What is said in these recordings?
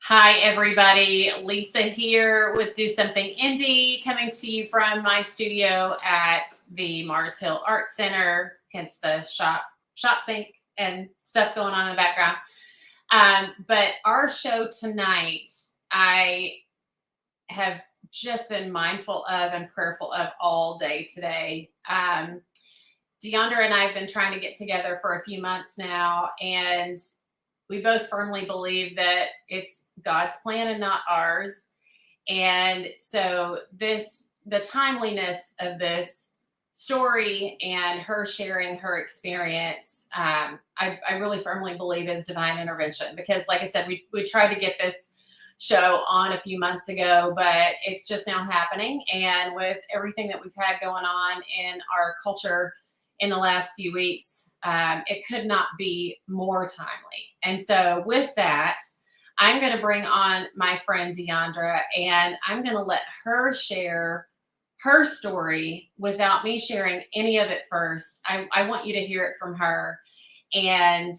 Hi, everybody. Lisa here with Do Something Indy, coming to you from my studio at the Mars Hill Art Center, hence the shop sink and stuff going on in the background. But our show tonight, I have just been mindful of and prayerful of all day today. DeAndra and I have been trying to get together for a few months now, and we both firmly believe that it's God's plan and not ours. And so the timeliness of this story and her sharing her experience, I really firmly believe is divine intervention, because like I said, we tried to get this show on a few months ago, but it's just now happening. And with everything that we've had going on in our culture in the last few weeks, it could not be more timely. And so with that, I'm going to bring on my friend DeAndra, and I'm going to let her share her story without me sharing any of it first. I want you to hear it from her. And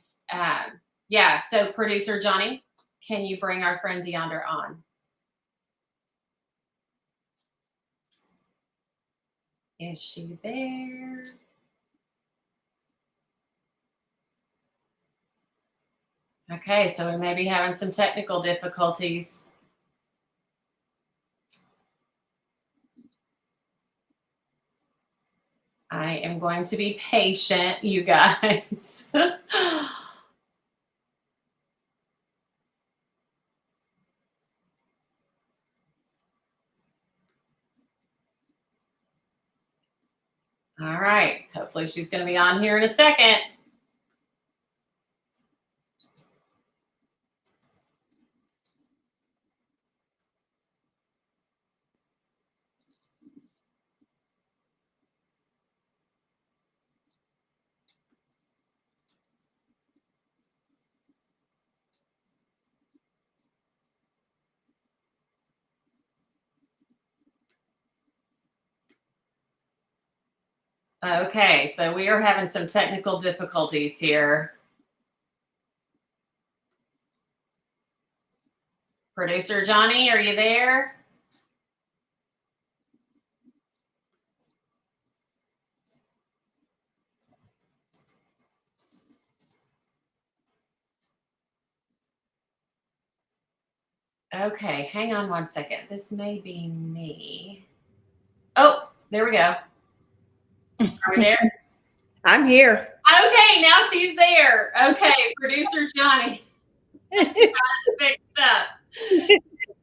yeah, so producer Johnny, can you bring our friend DeAndra on? Is she there? Okay, so we may be having some technical difficulties. I am going to be patient, you guys. All right, hopefully she's going to be on here in a second. Okay, so we are having some technical difficulties here. Producer Johnny, are you there? Okay, hang on one second. This may be me. Oh, there we go. Are we there? I'm here. Okay, now she's there. Okay, producer Johnny. Got us fixed up.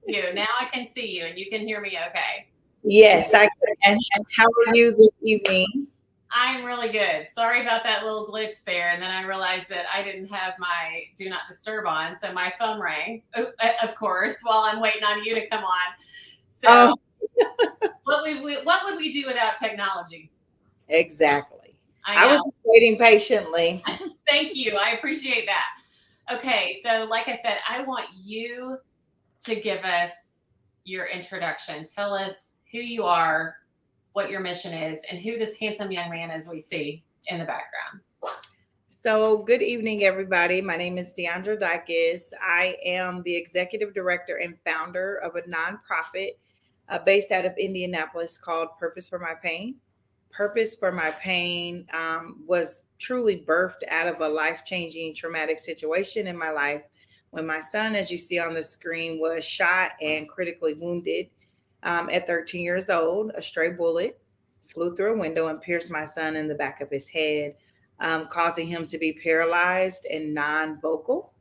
You. Now I can see you and you can hear me okay. Yes, I can. And how are you this evening? I'm really good. Sorry about that little glitch there. And then I realized that I didn't have my do not disturb on. So my phone rang, of course, while I'm waiting on you to come on. So Oh, what would we do without technology? exactly. I I know. was just waiting patiently. Thank you. I appreciate that. Okay. So, like I said, I want you to give us your introduction. Tell us who you are, what your mission is, and who this handsome young man is we see in the background. So, good evening, everybody. My name is DeAndra Yates. I am the executive director and founder of a nonprofit based out of Indianapolis called Purpose for My Pain. Purpose for My Pain was truly birthed out of a life changing traumatic situation in my life when my son, as you see on the screen, was shot and critically wounded at 13 years old. A stray bullet flew through a window and pierced my son in the back of his head, causing him to be paralyzed and non vocal.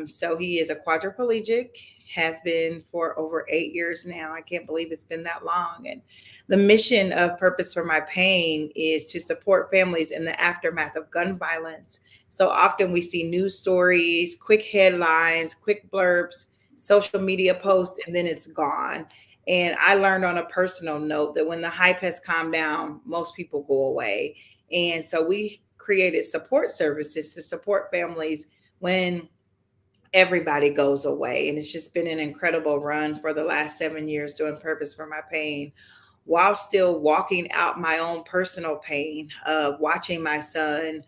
So he is a quadriplegic, has been for over 8 years now. I can't believe it's been that long. And the mission of Purpose for My Pain is to support families in the aftermath of gun violence. So often we see news stories, quick headlines, quick blurbs, social media posts, and then it's gone. And I learned on a personal note that when the hype has calmed down, most people go away. And so we created support services to support families when everybody goes away. And it's just been an incredible run for the last 7 years doing Purpose for My Pain, while still walking out my own personal pain of watching my son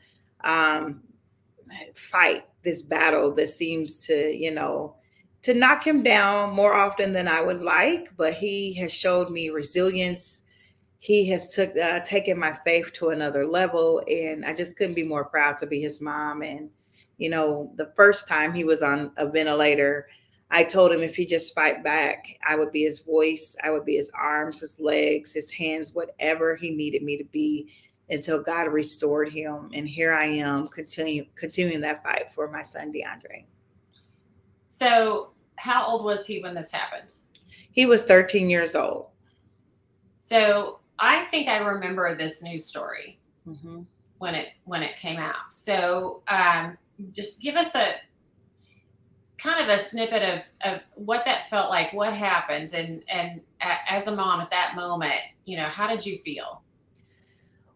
fight this battle that seems to to knock him down more often than I would like, but he has showed me resilience. He has taken my faith to another level, and I just couldn't be more proud to be his mom. And the first time he was on a ventilator, I told him if he just fight back, I would be his voice, I would be his arms, his legs, his hands, whatever he needed me to be, until God restored him. And here I am, continuing that fight for my son DeAndre. So how old was he when this happened? He was 13 years old. So I think I remember this news story Mm-hmm. when it came out. So just give us a kind of a snippet of what that felt like, what happened, and as a mom at that moment, how did you feel?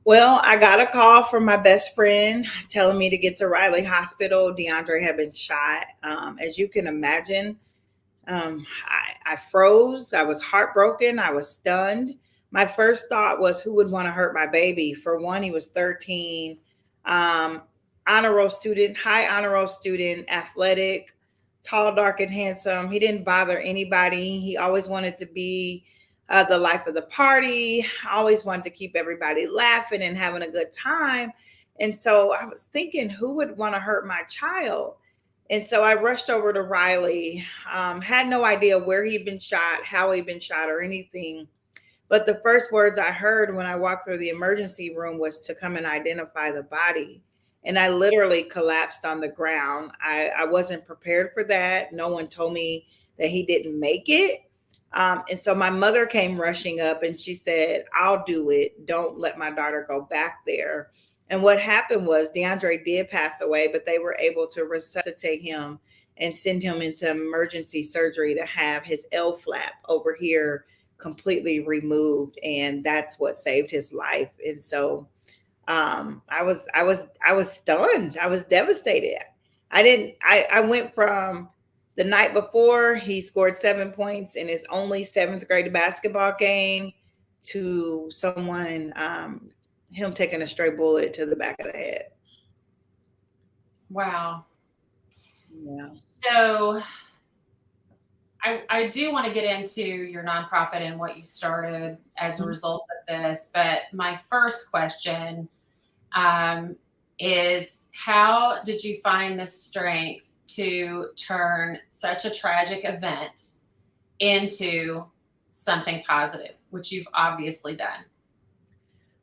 Well, I got a call from my best friend telling me to get to Riley Hospital. DeAndre had been shot. As you can imagine, I froze. I was heartbroken. I was stunned. My first thought was, who would want to hurt my baby? For one, he was 13, honor roll student, high honor roll student, athletic, tall, dark, and handsome. He didn't bother anybody. He always wanted to be the life of the party. Always wanted to keep everybody laughing and having a good time. And so I was thinking, who would want to hurt my child? And so I rushed over to Riley, had no idea where he'd been shot, how he'd been shot, or anything. But the first words I heard when I walked through the emergency room was to come and identify the body. And I literally collapsed on the ground. I wasn't prepared for that. No one told me that he didn't make it. And so my mother came rushing up and she said, "I'll do it. Don't let my daughter go back there." And what happened was DeAndre did pass away, but they were able to resuscitate him and send him into emergency surgery to have his L flap over here completely removed. And that's what saved his life. And so I was stunned. I was devastated. I went from the night before he scored 7 points in his only seventh grade basketball game to him taking a stray bullet to the back of the head. Wow. Yeah. So I do want to get into your nonprofit and what you started as a result of this. But my first question is, how did you find the strength to turn such a tragic event into something positive, which you've obviously done?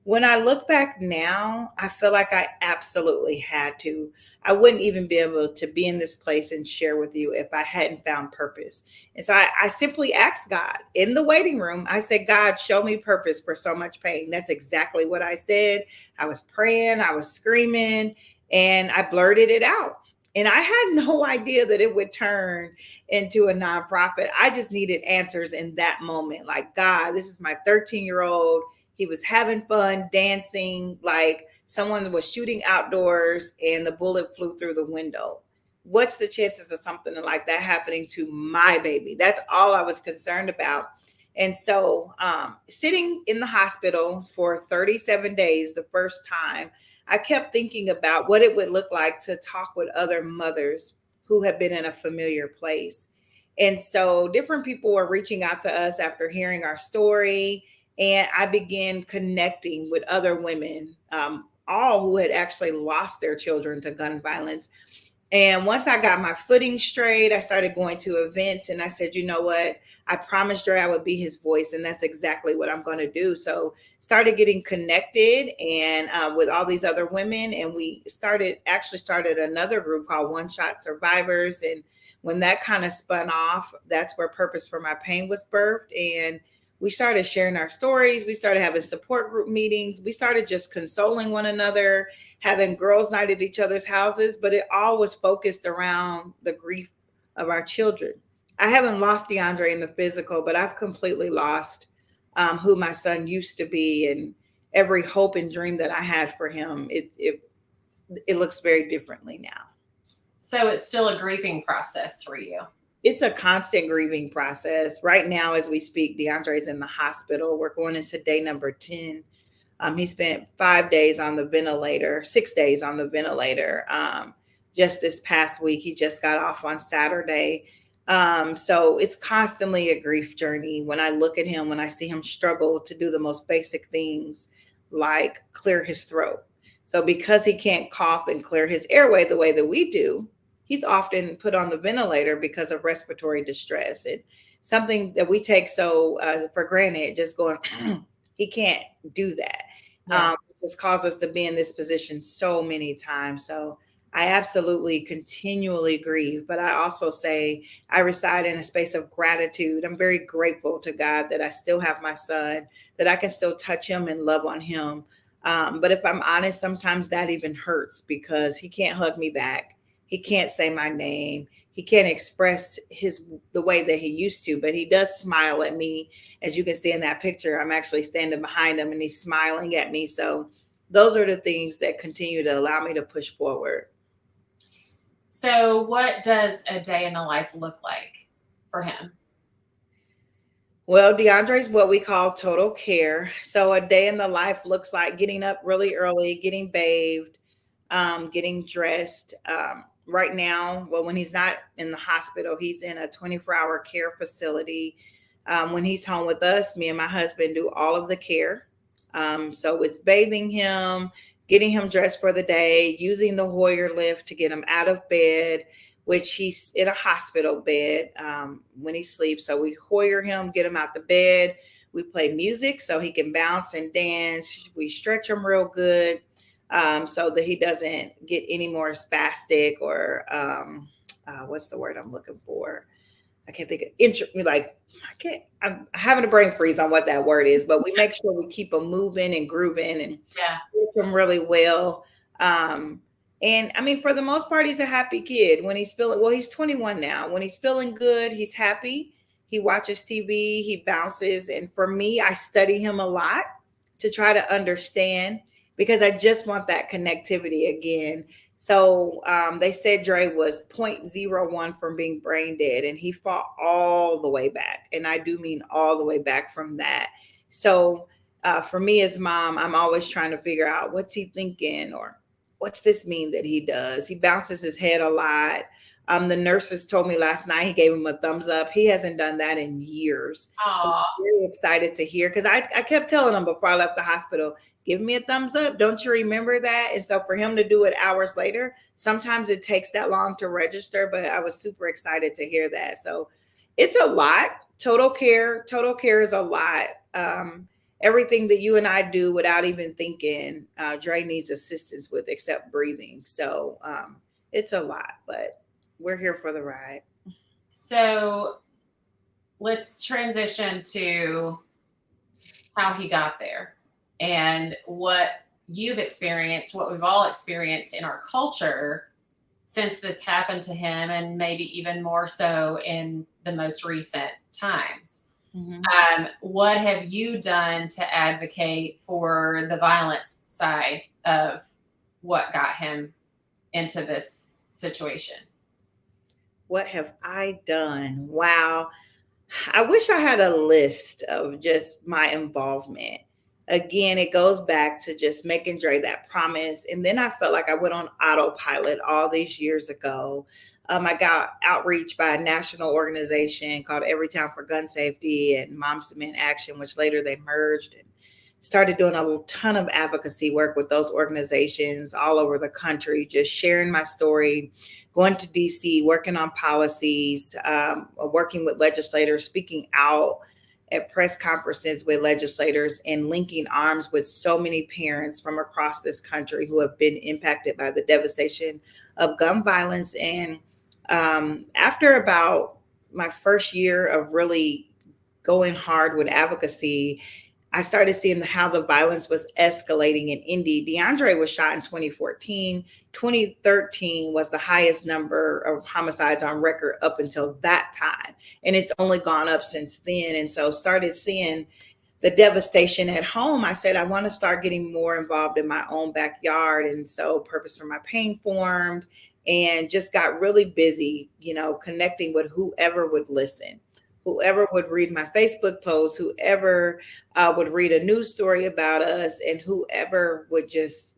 When I look back now, I feel like I absolutely had to. I wouldn't even be able to be in this place and share with you if I hadn't found purpose. And so I simply asked God in the waiting room. I said, "God, show me purpose for so much pain." That's exactly what I said. I was praying, I was screaming, and I blurted it out. And I had no idea that it would turn into a nonprofit. I just needed answers in that moment. Like, God, this is my 13-year-old. He was having fun, dancing, like someone was shooting outdoors and the bullet flew through the window. What's the chances of something like that happening to my baby? That's all I was concerned about. And so sitting in the hospital for 37 days, the first time, I kept thinking about what it would look like to talk with other mothers who have been in a familiar place. And so different people were reaching out to us after hearing our story. And I began connecting with other women, all who had actually lost their children to gun violence. And once I got my footing straight, I started going to events and I said, you know what? I promised Dre I would be his voice. And that's exactly what I'm going to do. So started getting connected and with all these other women. And we started another group called One Shot Survivors. And when that kind of spun off, that's where Purpose for My Pain was birthed. And we started sharing our stories. We started having support group meetings. We started just consoling one another, having girls' night at each other's houses, but it all was focused around the grief of our children. I haven't lost DeAndre in the physical, but I've completely lost who my son used to be, and every hope and dream that I had for him. It looks very differently now. So it's still a grieving process for you. It's a constant grieving process. Right now, as we speak, DeAndre is in the hospital. We're going into day number 10. He spent 5 days on the ventilator, 6 days on the ventilator. Just this past week, he just got off on Saturday. So it's constantly a grief journey. When I look at him, when I see him struggle to do the most basic things like clear his throat. So because he can't cough and clear his airway the way that we do, he's often put on the ventilator because of respiratory distress. And something that we take so for granted, just going, he can't do that. Yeah. It's caused us to be in this position so many times. So I absolutely continually grieve, but I also say I reside in a space of gratitude. I'm very grateful to God that I still have my son, that I can still touch him and love on him. But if I'm honest, sometimes that even hurts because he can't hug me back. He can't say my name. He can't express the way that he used to, but he does smile at me. As you can see in that picture, I'm actually standing behind him and he's smiling at me. So those are the things that continue to allow me to push forward. So, what does a day in the life look like for him? Well, DeAndre is what we call total care. So a day in the life looks like getting up really early, getting bathed, getting dressed. Right now, well, when he's not in the hospital, he's in a 24-hour care facility. When he's home with us, me and my husband do all of the care. So it's bathing him, getting him dressed for the day, using the Hoyer lift to get him out of bed, which he's in a hospital bed when he sleeps. So we Hoyer him, get him out the bed. We play music so he can bounce and dance. We stretch him real good so that he doesn't get any more spastic or what's the word I'm looking for? I can't think of I'm having a brain freeze on what that word is, but we make sure we keep them moving and grooving and Yeah. stretch them really well. And I mean, for the most part, he's a happy kid. When he's feeling, well, he's 21 now. When he's feeling good, he's happy. He watches TV, he bounces. And for me, I study him a lot to try to understand because I just want that connectivity again. So they said Dre was 0.01 from being brain dead, and he fought all the way back. And I do mean all the way back from that. So for me as mom, I'm always trying to figure out what's he thinking or what's this mean that he does? He bounces his head a lot. The nurses told me last night he gave him a thumbs up. He hasn't done that in years. So Aw. I'm really excited to hear because I kept telling him before I left the hospital, give me a thumbs up. Don't you remember that? And so for him to do it hours later, sometimes it takes that long to register, but I was super excited to hear that. So it's a lot. Total care is a lot. Everything that you and I do without even thinking, Dre needs assistance with except breathing. So it's a lot, but we're here for the ride. So, let's transition to how he got there and what you've experienced, what we've all experienced in our culture since this happened to him, and maybe even more so in the most recent times. What have you done to advocate for the violence side of what got him into this situation? What have I done? Wow. I wish I had a list of just my involvement. Again, it goes back to just making Dre that promise. And then I felt like I went on autopilot all these years ago. I got outreach by a national organization called Everytown for Gun Safety and Moms Demand Action, which later they merged, and started doing a ton of advocacy work with those organizations all over the country, just sharing my story, going to DC, working on policies, working with legislators, speaking out at press conferences with legislators, and linking arms with so many parents from across this country who have been impacted by the devastation of gun violence. And after about my first year of really going hard with advocacy, I started seeing how the violence was escalating in Indy. DeAndre was shot in 2014. 2013 was the highest number of homicides on record up until that time. And it's only gone up since then. And so started seeing the devastation at home. I said, I want to start getting more involved in my own backyard. And so Purpose for My Pain formed and just got really busy, connecting with whoever would listen. Whoever would read my Facebook post, whoever would read a news story about us, and whoever would just,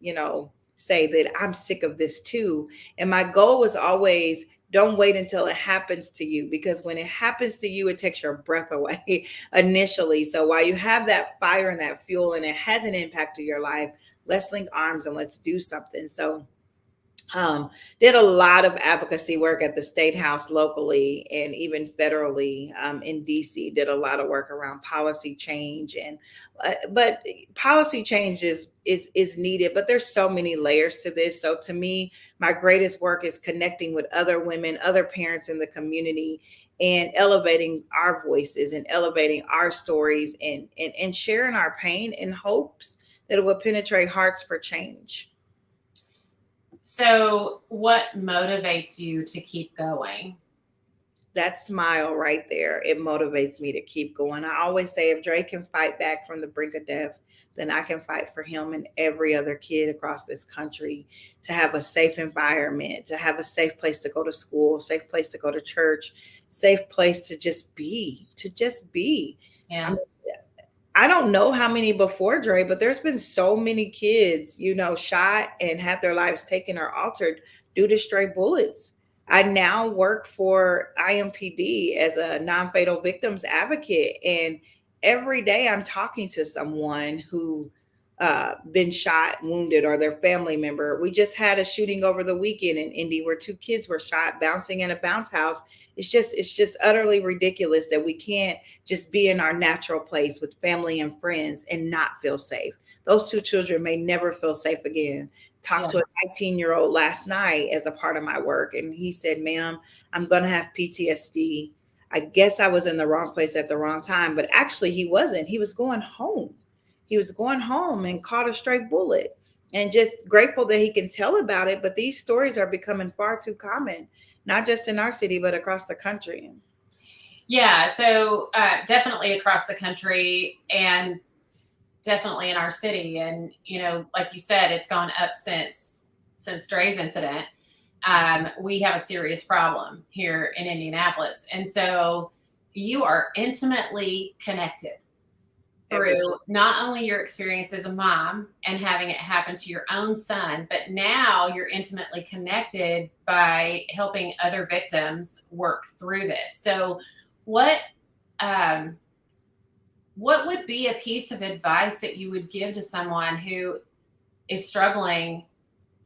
say that I'm sick of this too. And my goal was always Don't wait until it happens to you, because when it happens to you, it takes your breath away initially. So while you have that fire and that fuel and it hasn't impacted your life, let's link arms and let's do something. So did a lot of advocacy work at the state house locally and even federally, in DC. Did a lot of work around policy change, and but policy change is needed. But there's so many layers to this. So to me, my greatest work is connecting with other women, other parents in the community, and elevating our voices and elevating our stories, and sharing our pain in hopes that it will penetrate hearts for change. So, what motivates you to keep going? That smile right there, it motivates me to keep going. I always say, if Drake can fight back from the brink of death, then I can fight for him and every other kid across this country to have a safe environment, to have a safe place to go to school, safe place to go to church, safe place to just be, I Yeah. mean, I don't know how many before Dre, but there's been so many kids, shot and had their lives taken or altered due to stray bullets. I now work for IMPD as a non-fatal victims advocate, and every day I'm talking to someone who been shot, wounded, or their family member. We just had a shooting over the weekend in Indy where two kids were shot bouncing in a bounce house. It's just utterly ridiculous that we can't just be in our natural place with family and friends and not feel safe. Those two children may never feel safe again. Talked to a 19-year-old last night as a part of my work, and he said, "Ma'am, I'm going to have PTSD. I guess I was in the wrong place at the wrong time." But actually, he wasn't. He was going home. He was going home and caught a stray bullet. And just grateful that he can tell about it. But these stories are becoming far too common, not just in our city, but across the country. Yeah. So, definitely across the country and definitely in our city. And, like you said, it's gone up since Dre's incident. We have a serious problem here in Indianapolis. And so you are intimately connected through not only your experience as a mom and having it happen to your own son, but now you're intimately connected by helping other victims work through this. So what um, what would be a piece of advice that you would give to someone who is struggling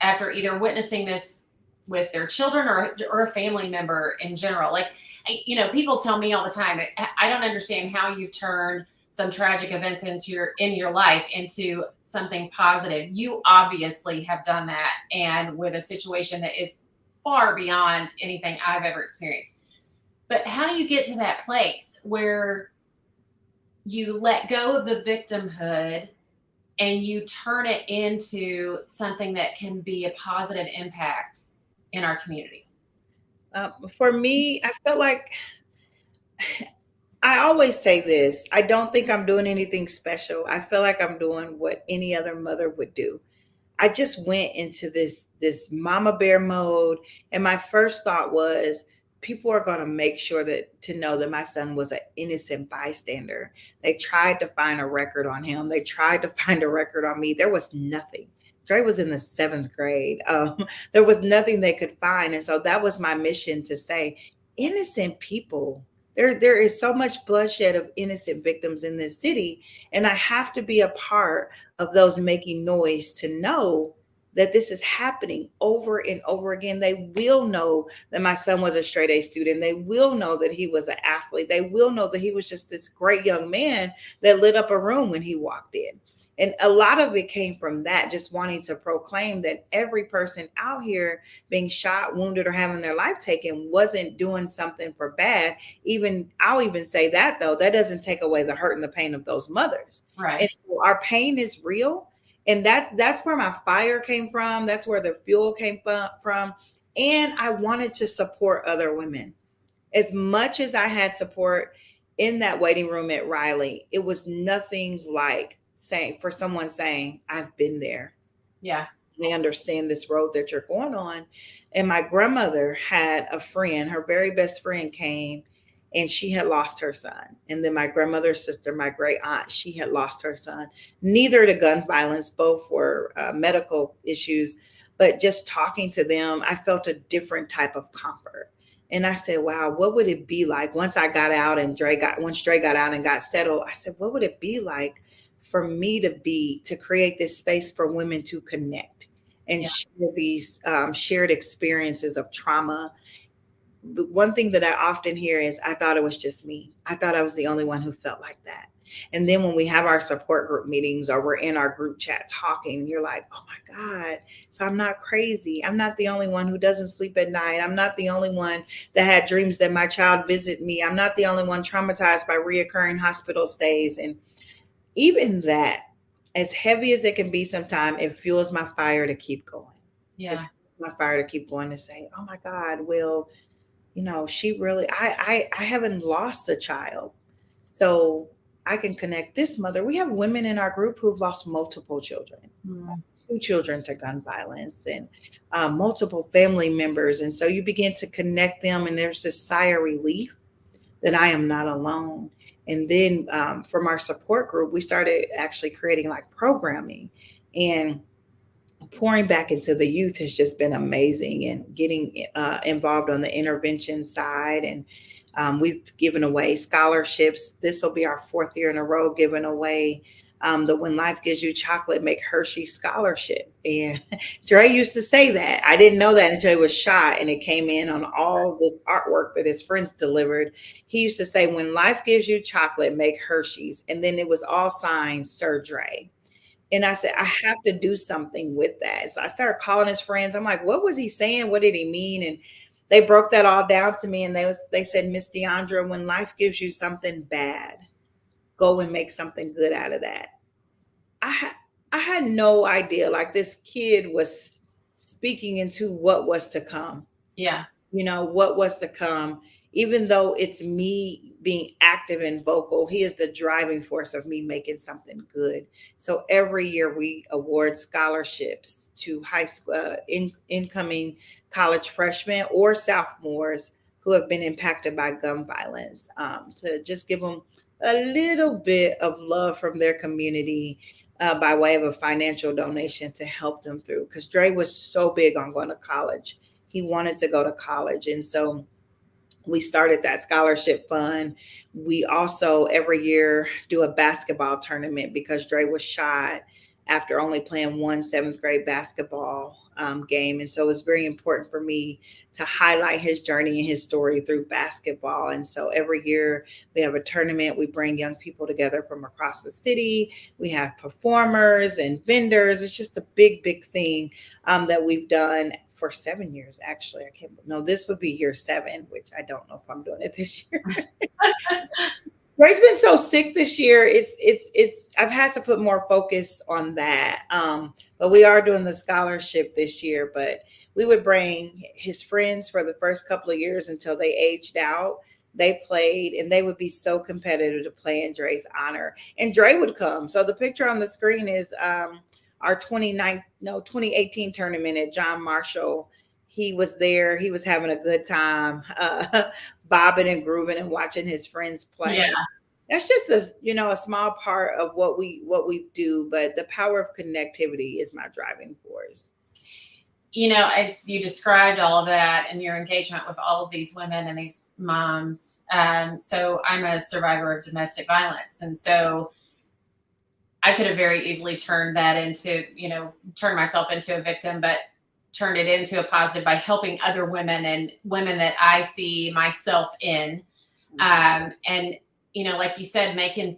after either witnessing this with their children or a family member in general? Like, people tell me all the time, I don't understand how you've turned some tragic events in your life into something positive. You obviously have done that, and with a situation that is far beyond anything I've ever experienced. But how do you get to that place where you let go of the victimhood and you turn it into something that can be a positive impact in our community? For me, I felt like I always say this. I don't think I'm doing anything special. I feel like I'm doing what any other mother would do. I just went into this mama bear mode, and my first thought was, people are going to make sure to know that my son was an innocent bystander. They tried to find a record on him. They tried to find a record on me. There was nothing. Dre was in the 7th grade. There was nothing they could find, and so that was my mission, to say, innocent people. There is so much bloodshed of innocent victims in this city, and I have to be a part of those making noise to know that this is happening over and over again. They will know that my son was a straight A student. They will know that he was an athlete. They will know that he was just this great young man that lit up a room when he walked in. And a lot of it came from that, just wanting to proclaim that every person out here being shot, wounded, or having their life taken wasn't doing something for bad. I'll even say that, though, that doesn't take away the hurt and the pain of those mothers. Right. And so our pain is real. And that's where my fire came from. That's where the fuel came from. And I wanted to support other women. As much as I had support in that waiting room at Riley, it was nothing like someone saying, "I've been there. Yeah. I understand this road that you're going on." And my grandmother had a friend, her very best friend came, and she had lost her son. And then my grandmother's sister, my great aunt, she had lost her son. Neither to gun violence, both were medical issues. But just talking to them, I felt a different type of comfort. And I said, wow, what would it be like once I got out and once Dre got out and got settled? I said, what would it be like for me to create this space for women to connect and Yeah. share these shared experiences of trauma? The one thing that I often hear is, I thought it was just me. I thought I was the only one who felt like that. And then when we have our support group meetings or we're in our group chat talking, you're like, oh my God, so I'm not crazy. I'm not the only one who doesn't sleep at night. I'm not the only one that had dreams that my child visit me. I'm not the only one traumatized by reoccurring hospital stays. And even that, as heavy as it can be sometimes, it fuels my fire to keep going. It Yeah. fuels my fire to keep going, to say, oh my God, Will, she really, I haven't lost a child. So I can connect this mother. We have women in our group who've lost multiple children, Mm. 2 children to gun violence, and multiple family members. And so you begin to connect them, and there's this sigh of relief that I am not alone. And then from our support group, we started actually creating like programming, and pouring back into the youth has just been amazing, and getting involved on the intervention side. And we've given away scholarships. This will be our 4th year in a row giving away the When Life Gives You Chocolate, Make Hershey Scholarship. And Dre used to say that. I didn't know that until he was shot and it came in on all this artwork that his friends delivered. He used to say, when life gives you chocolate, make Hershey's. And then it was all signed Sir Dre. And I said, I have to do something with that. So I started calling his friends. I'm like, what was he saying? What did he mean? And they broke that all down to me. And they said, Miss DeAndra, when life gives you something bad, go and make something good out of that. I had no idea. Like, this kid was speaking into what was to come. Yeah. What was to come. Even though it's me being active and vocal, he is the driving force of me making something good. So every year we award scholarships to high school incoming college freshmen or sophomores who have been impacted by gun violence, to just give them a little bit of love from their community, by way of a financial donation to help them through. Because Dre was so big on going to college. He wanted to go to college. And so we started that scholarship fund. We also every year do a basketball tournament, because Dre was shot after only playing one 7th grade basketball game. And so it's very important for me to highlight his journey and his story through basketball. And so every year we have a tournament. We bring young people together from across the city. We have performers and vendors. It's just a big, big thing that we've done for 7 years. Actually, I can't know, this would be year 7, which I don't know if I'm doing it this year. Ray's been so sick this year. It's I've had to put more focus on that. But we are doing the scholarship this year. But we would bring his friends for the first couple of years until they aged out. They played, and they would be so competitive to play in Dre's honor. And Dre would come. So the picture on the screen is our 2018 tournament at John Marshall. He was there. He was having a good time, bobbing and grooving and watching his friends play. Yeah. That's just a small part of what we do, but the power of connectivity is my driving force. As you described all of that and your engagement with all of these women and these moms, so I'm a survivor of domestic violence. And so I could have very easily turned that into, turn myself into a victim, but turned it into a positive by helping other women and women that I see myself in. And, like you said, making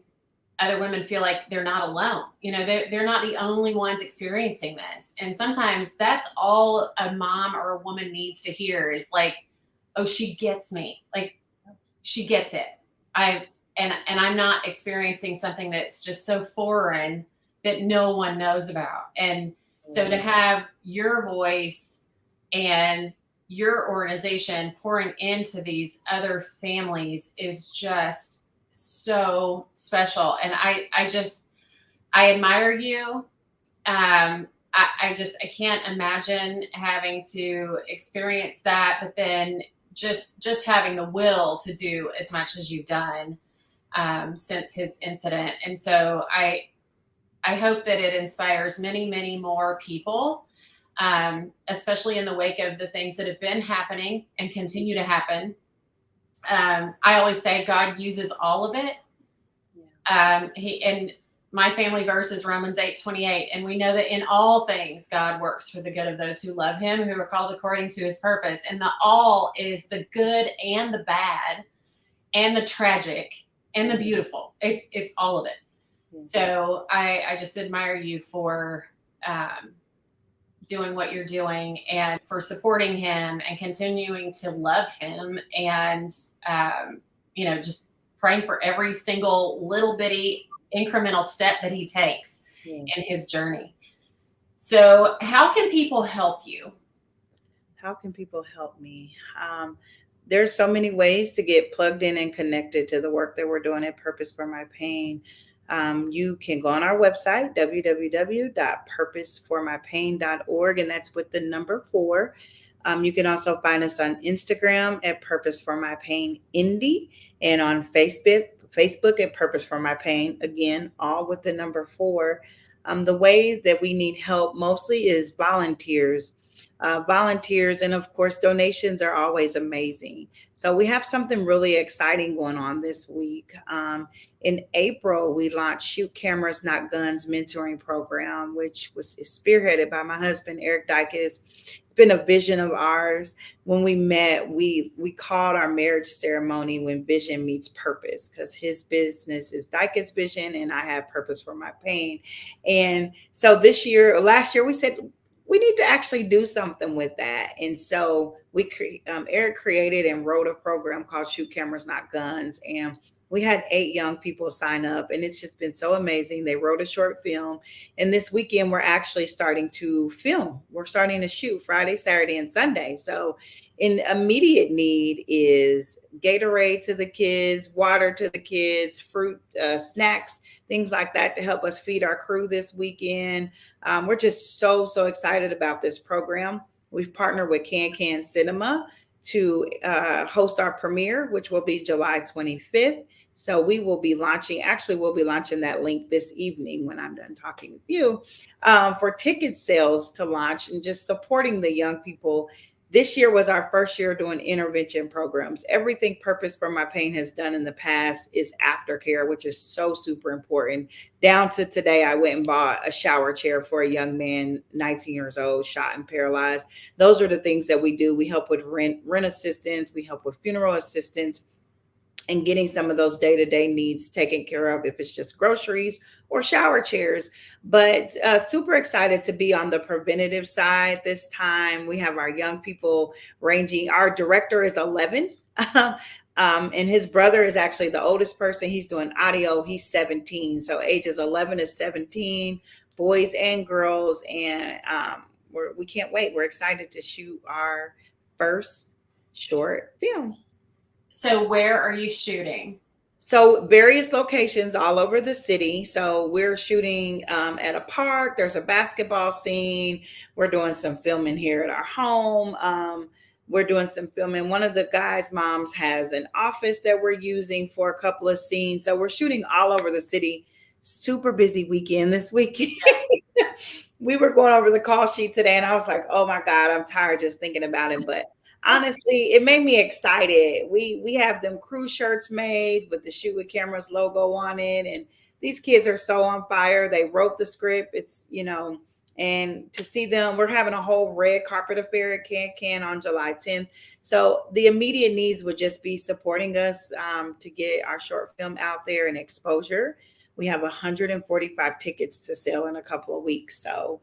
other women feel like they're not alone. They're not the only ones experiencing this. And sometimes that's all a mom or a woman needs to hear is like, oh, she gets me. Like, she gets it. And I'm not experiencing something that's just so foreign that no one knows about. And so to have your voice and your organization pouring into these other families is just so special. And I admire you. I can't imagine having to experience that, but then just having the will to do as much as you've done since his incident. And so I hope that it inspires many, many more people especially in the wake of the things that have been happening and continue to happen. I always say God uses all of it. And my family verse is Romans 8:28, and we know that in all things God works for the good of those who love Him, who are called according to His purpose. And the all is the good and the bad, and the tragic and the beautiful. It's all of it. So I just admire you for doing what you're doing and for supporting him and continuing to love him and just praying for every single little bitty incremental step that he takes in his journey. So how can people help you? How can people help me? There's so many ways to get plugged in and connected to the work that we're doing at Purpose for My Pain. You can go on our website, www.purposeformypain.org, and that's with the number 4. You can also find us on Instagram at Purpose for My Pain Indy, and on Facebook at Purpose for My Pain, again, all with the number 4. The way that we need help mostly is volunteers. And of course, donations are always amazing. So we have something really exciting going on this week. In April, we launched Shoot Cameras, Not Guns mentoring program, which was spearheaded by my husband, Eric Dykes. It's been a vision of ours. When we met, we called our marriage ceremony When Vision Meets Purpose, because his business is Dykes Vision and I have Purpose for My Pain. And so last year, we said, we need to actually do something with that. And so Eric created and wrote a program called Shoot Cameras, Not Guns. And we had 8 young people sign up, and it's just been so amazing. They wrote a short film, and this weekend we're actually starting to film. We're starting to shoot Friday, Saturday, and Sunday. So in immediate need is Gatorade to the kids, water to the kids, fruit, snacks, things like that to help us feed our crew this weekend. We're just so excited about this program. We've partnered with Can Cinema to host our premiere, which will be July 25th. So we'll be launching that link this evening when I'm done talking with you, for ticket sales to launch and just supporting the young people. This year was our first year doing intervention programs. Everything Purpose for My Pain has done in the past is aftercare, which is so super important. Down to today, I went and bought a shower chair for a young man, 19 years old, shot and paralyzed. Those are the things that we do. We help with rent assistance. We help with funeral assistance and getting some of those day-to-day needs taken care of, if it's just groceries or shower chairs. But super excited to be on the preventative side this time. We have our young people ranging. Our director is 11, and his brother is actually the oldest person. He's doing audio. He's 17. So ages 11 to 17, boys and girls. And we can't wait. We're excited to shoot our first short film. So where are you shooting? So various locations all over the city. So we're shooting at a park. There's a basketball scene. We're doing some filming here at our home. We're doing some filming. One of the guys' moms has an office that we're using for a couple of scenes. So we're shooting all over the city. Super busy weekend this weekend. We were going over the call sheet today and I was like, oh my God, I'm tired just thinking about it. But honestly, it made me excited. We have them crew shirts made with the Shoot with Cameras logo on it. And these kids are so on fire. They wrote the script. It's, and to see them, we're having a whole red carpet affair at Can on July 10th. So the immediate needs would just be supporting us to get our short film out there and exposure. We have 145 tickets to sell in a couple of weeks. So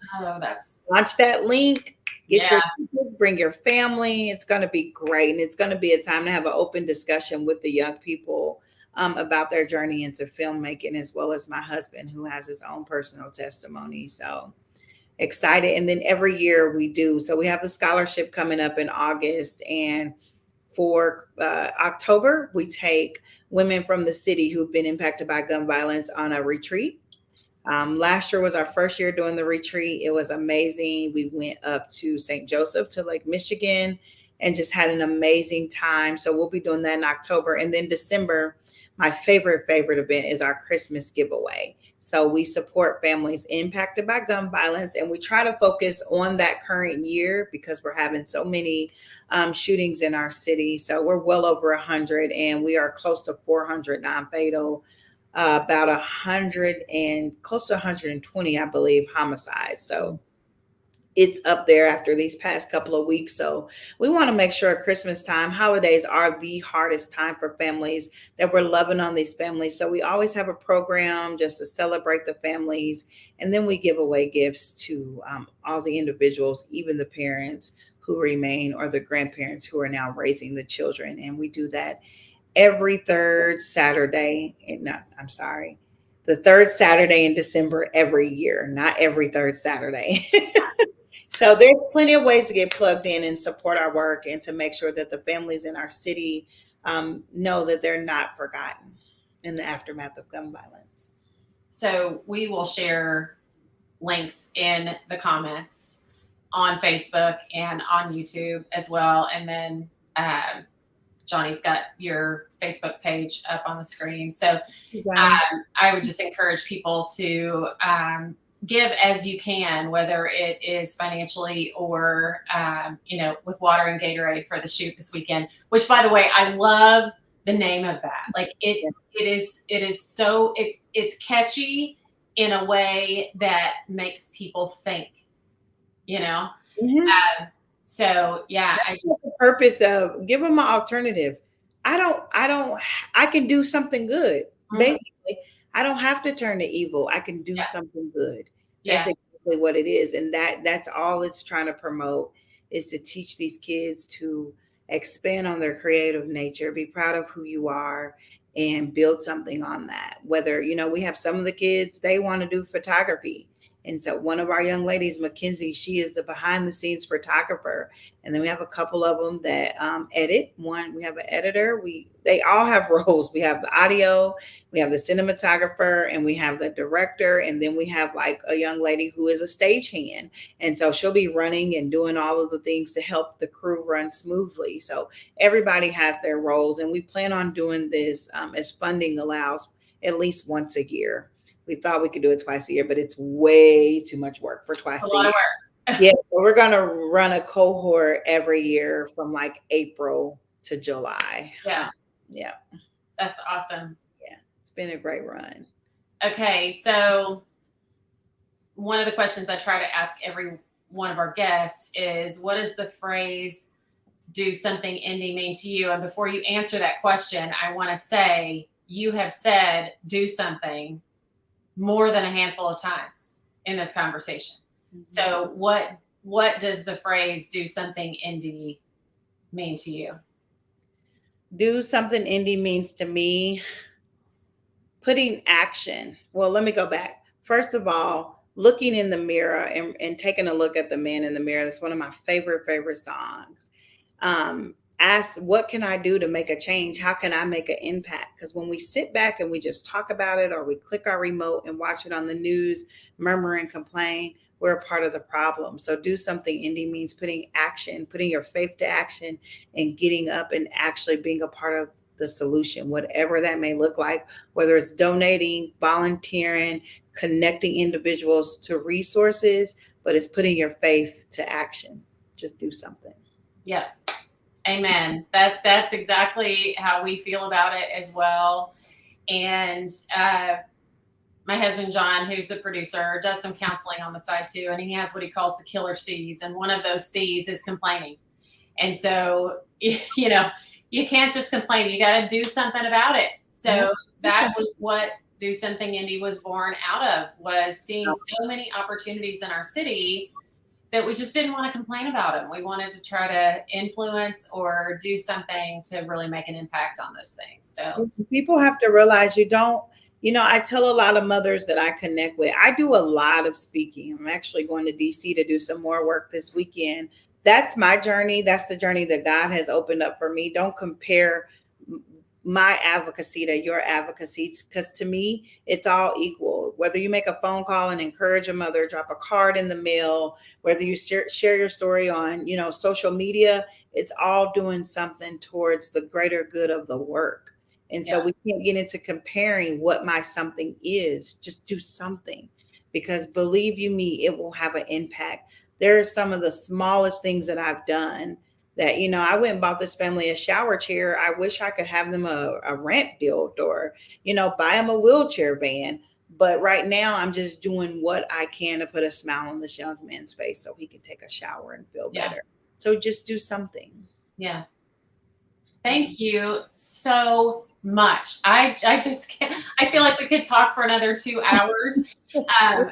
launch that link, get your tickets, bring your family. It's going to be great. And it's going to be a time to have an open discussion with the young people about their journey into filmmaking, as well as my husband, who has his own personal testimony. So excited. And then every year we do. So we have the scholarship coming up in August. And for October, we take women from the city who've been impacted by gun violence on a retreat. Last year was our first year doing the retreat. It was amazing. We went up to St. Joseph to Lake Michigan and just had an amazing time. So we'll be doing that in October. And then December, my favorite event is our Christmas giveaway. So we support families impacted by gun violence, and we try to focus on that current year because we're having so many shootings in our city. So we're well over 100, and we are close to 400 non-fatal, about 100 and close to 120, I believe, homicides. So it's up there after these past couple of weeks. So we want to make sure at Christmas time, holidays are the hardest time for families, that we're loving on these families. So we always have a program just to celebrate the families. And then we give away gifts to all the individuals, even the parents who remain or the grandparents who are now raising the children. And we do that every third Saturday. The third Saturday in December every year, not every third Saturday. So there's plenty of ways to get plugged in and support our work, and to make sure that the families in our city know that they're not forgotten in the aftermath of gun violence. So we will share links in the comments on Facebook and on YouTube as well. And then Johnny's got your Facebook page up on the screen. So I would just encourage people to give as you can, whether it is financially or, with water and Gatorade for the shoot this weekend, which, by the way, I love the name of that. Like it is so it's catchy in a way that makes people think, so yeah, that's the purpose of give them an alternative. I can do something good. Basically, I don't have to turn to evil. I can do something good. That's exactly what it is. And that's all it's trying to promote, is to teach these kids to expand on their creative nature, be proud of who you are, and build something on that. Whether, we have some of the kids, they want to do photography. And so one of our young ladies, Mackenzie, she is the behind the scenes photographer. And then we have a couple of them that edit. We have an editor. They all have roles. We have the audio, we have the cinematographer, and we have the director. And then we have like a young lady who is a stagehand. And so she'll be running and doing all of the things to help the crew run smoothly. So everybody has their roles. And we plan on doing this as funding allows, at least once a year. We thought we could do it twice a year, but it's way too much work for twice a year. A lot of work. Yeah, so we're going to run a cohort every year from like April to July. Yeah. That's awesome. Yeah, it's been a great run. Okay, so one of the questions I try to ask every one of our guests is, what does the phrase "do something Indy" mean to you? And before you answer that question, I want to say you have said "do something" more than a handful of times in this conversation. Mm-hmm. So what does the phrase "do something Indy" mean to you? Do something Indy means to me putting action. Well, let me go back. First of all, looking in the mirror and taking a look at the man in the mirror. That's one of my favorite songs. Ask, what can I do to make a change? How can I make an impact? Because when we sit back and we just talk about it, or we click our remote and watch it on the news, murmur and complain, we're a part of the problem. So do something Indy means putting action, putting your faith to action, and getting up and actually being a part of the solution, whatever that may look like, whether it's donating, volunteering, connecting individuals to resources, but it's putting your faith to action. Just do something. Yeah. Amen. That's exactly how we feel about it as well. And my husband, John, who's the producer, does some counseling on the side too. And he has what he calls the killer C's. And one of those C's is complaining. And so, you can't just complain. You got to do something about it. So that was what Do Something Indy was born out of, was seeing so many opportunities in our city that we just didn't want to complain about them. We wanted to try to influence or do something to really make an impact on those things. So people have to realize I tell a lot of mothers that I connect with, I do a lot of speaking. I'm actually going to DC to do some more work this weekend. That's my journey. That's the journey that God has opened up for me. Don't compare my advocacy to your advocacy, because to me, it's all equal. Whether you make a phone call and encourage a mother, drop a card in the mail, whether you share your story on, social media, it's all doing something towards the greater good of the work. And so we can't get into comparing what my something is. Just do something, because believe you me, it will have an impact. There are some of the smallest things that I've done that, I went and bought this family a shower chair. I wish I could have them a ramp built, or, buy them a wheelchair van. But right now I'm just doing what I can to put a smile on this young man's face so he can take a shower and feel better. So just do something. Yeah. Thank you so much. I just can't, I feel like we could talk for another 2 hours. I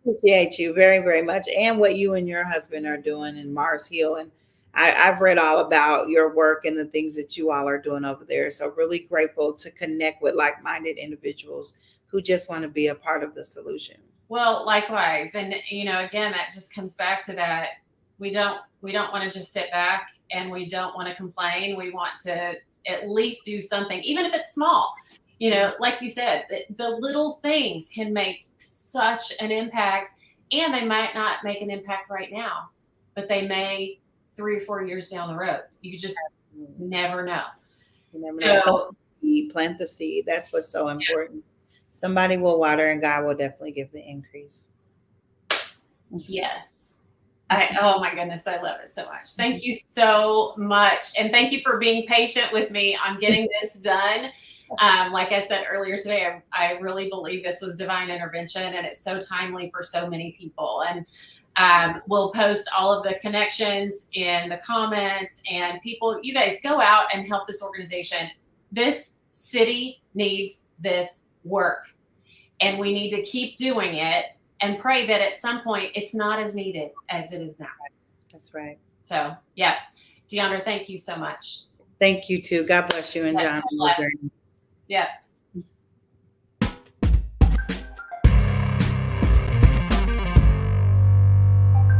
appreciate you very, very much, and what you and your husband are doing in Mars Hill. And I've read all about your work and the things that you all are doing over there. So really grateful to connect with like-minded individuals who just want to be a part of the solution. Well, likewise. And, again, that just comes back to that. We don't want to just sit back, and we don't want to complain. We want to at least do something, even if it's small. Like you said, the little things can make such an impact, and they might not make an impact right now, but they may 3 or 4 years down the road. You just never know. You plant the seed. That's what's so important. Somebody will water, and God will definitely give the increase. Yes. Oh my goodness, I love it so much. Thank you so much. And thank you for being patient with me on getting this done. Like I said earlier today, I really believe this was divine intervention, and it's so timely for so many people. And we'll post all of the connections in the comments, and people, you guys go out and help this organization. This city needs this work, and we need to keep doing it and pray that at some point it's not as needed as it is now. That's right. So, yeah. DeAndra, thank you so much. Thank you too. God bless you and John. Yeah.